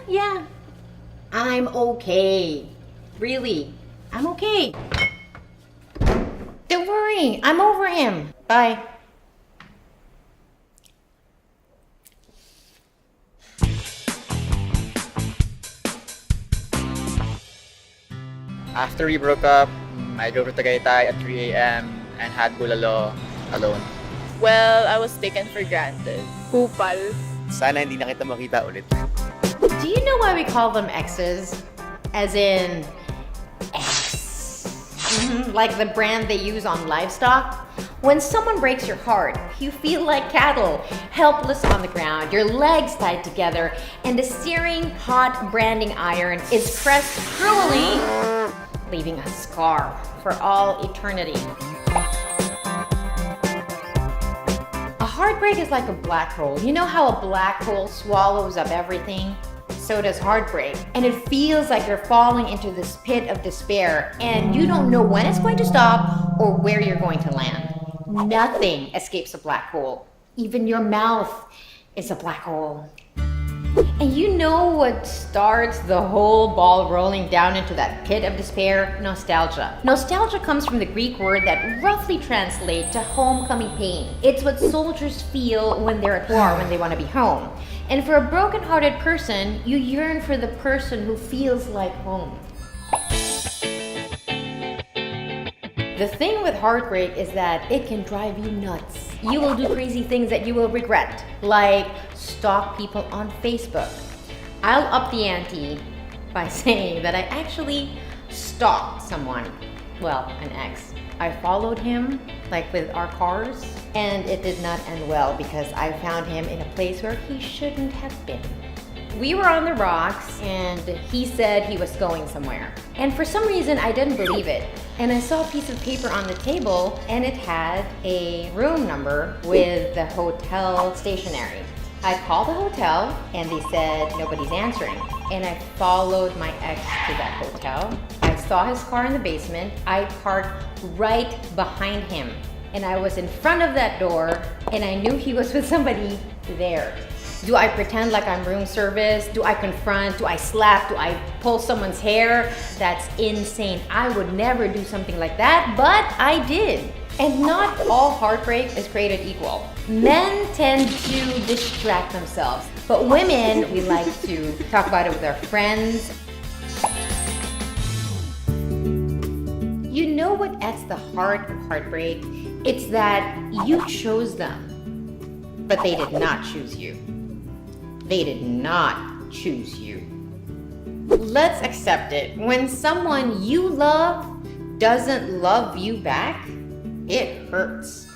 Yeah. I'm okay. Really. I'm okay. Don't worry. I'm over him. Bye. After we broke up, I drove to Tagaytay at 3 a.m. and had bulalo alone. Well, I was taken for granted. Kupal. Sana hindi na kita makita ulit. Do you know why we call them exes? As in, X. Like the brand they use on livestock? When someone breaks your heart, you feel like cattle, helpless on the ground, your legs tied together, and the searing, hot branding iron is pressed cruelly, leaving a scar for all eternity. A heartbreak is like a black hole. You know how a black hole swallows up everything? So does heartbreak. And it feels like you're falling into this pit of despair and you don't know when it's going to stop or where you're going to land. Nothing escapes a black hole. Even your mouth is a black hole. And you know what starts the whole ball rolling down into that pit of despair? Nostalgia. Nostalgia comes from the Greek word that roughly translates to homecoming pain. It's what soldiers feel when they're at war, when they want to be home. And for a broken-hearted person, you yearn for the person who feels like home. The thing with heartbreak is that it can drive you nuts. You will do crazy things that you will regret, like stalk people on Facebook. I'll up the ante by saying that I actually stalked someone. Well, an ex. I followed him, like with our cars, and it did not end well because I found him in a place where he shouldn't have been. We were on the rocks and he said he was going somewhere. And for some reason, I didn't believe it. And I saw a piece of paper on the table and it had a room number with the hotel stationery. I called the hotel and they said nobody's answering. And I followed my ex to that hotel. I saw his car in the basement. I parked right behind him. And I was in front of that door and I knew he was with somebody there. Do I pretend like I'm room service? Do I confront? Do I slap? Do I pull someone's hair? That's insane. I would never do something like that, but I did. And not all heartbreak is created equal. Men tend to distract themselves, but women, we like to talk about it with our friends. You know what at the heart of heartbreak? It's that you chose them, but they did not choose you. They did not choose you. Let's accept it. When someone you love doesn't love you back, it hurts.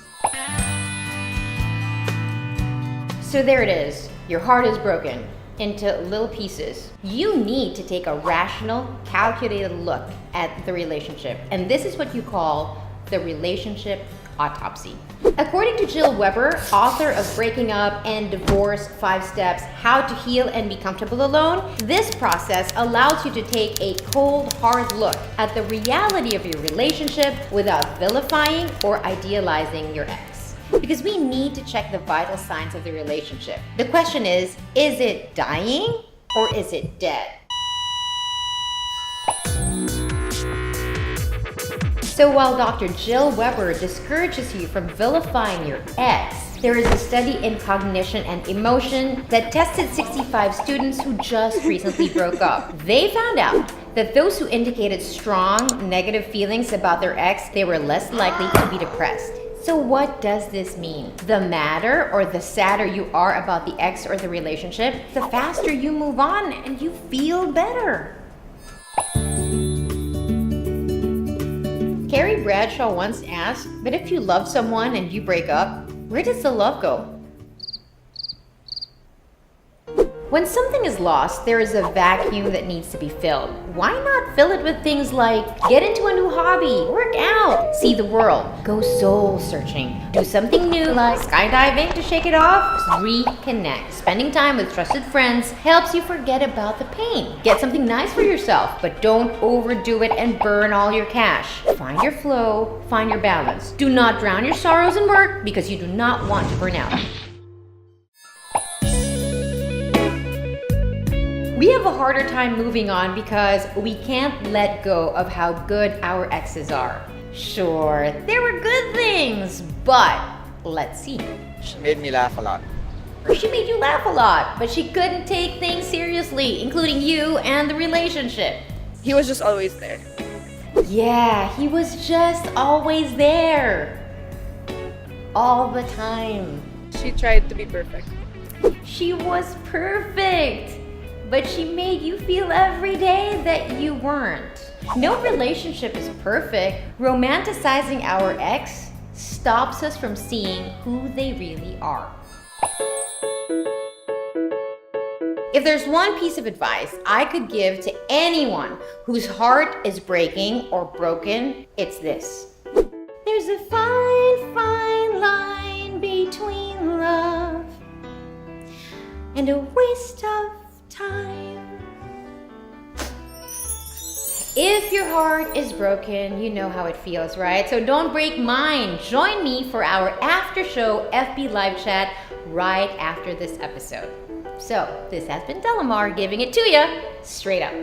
So there it is. Your heart is broken into little pieces. You need to take a rational, calculated look at the relationship. And this is what you call the relationship autopsy. According to Jill Weber, author of Breaking Up and Divorce 5 Steps, How to Heal and Be Comfortable Alone, this process allows you to take a cold, hard look at the reality of your relationship without vilifying or idealizing your ex. Because we need to check the vital signs of the relationship. The question is it dying or is it dead? So while Dr. Jill Weber discourages you from vilifying your ex, there is a study in cognition and emotion that tested 65 students who just recently broke up. They found out that those who indicated strong negative feelings about their ex, they were less likely to be depressed. So what does this mean? The madder or the sadder you are about the ex or the relationship, the faster you move on and you feel better. Carrie Bradshaw once asked, but if you love someone and you break up, where does the love go? When something is lost, there is a vacuum that needs to be filled. Why not fill it with things like get into a new hobby, work out, see the world, go soul searching, do something new like skydiving to shake it off, reconnect. Spending time with trusted friends helps you forget about the pain. Get something nice for yourself, but don't overdo it and burn all your cash. Find your flow, find your balance. Do not drown your sorrows in work because you do not want to burn out. We have a harder time moving on because we can't let go of how good our exes are. Sure, there were good things, but let's see. She made me laugh a lot. She made you laugh a lot, but she couldn't take things seriously, including you and the relationship. He was just always there. Yeah, he was just always there. All the time. She tried to be perfect. She was perfect, but she made you feel every day that you weren't. No relationship is perfect. Romanticizing our ex stops us from seeing who they really are. If there's one piece of advice I could give to anyone whose heart is breaking or broken, it's this. There's a fine, fine line between love and a waste of time. If your heart is broken, you know how it feels, right? So don't break mine. Join me for our after show FB live chat right after this episode. So this has been Delamar giving it to you straight up.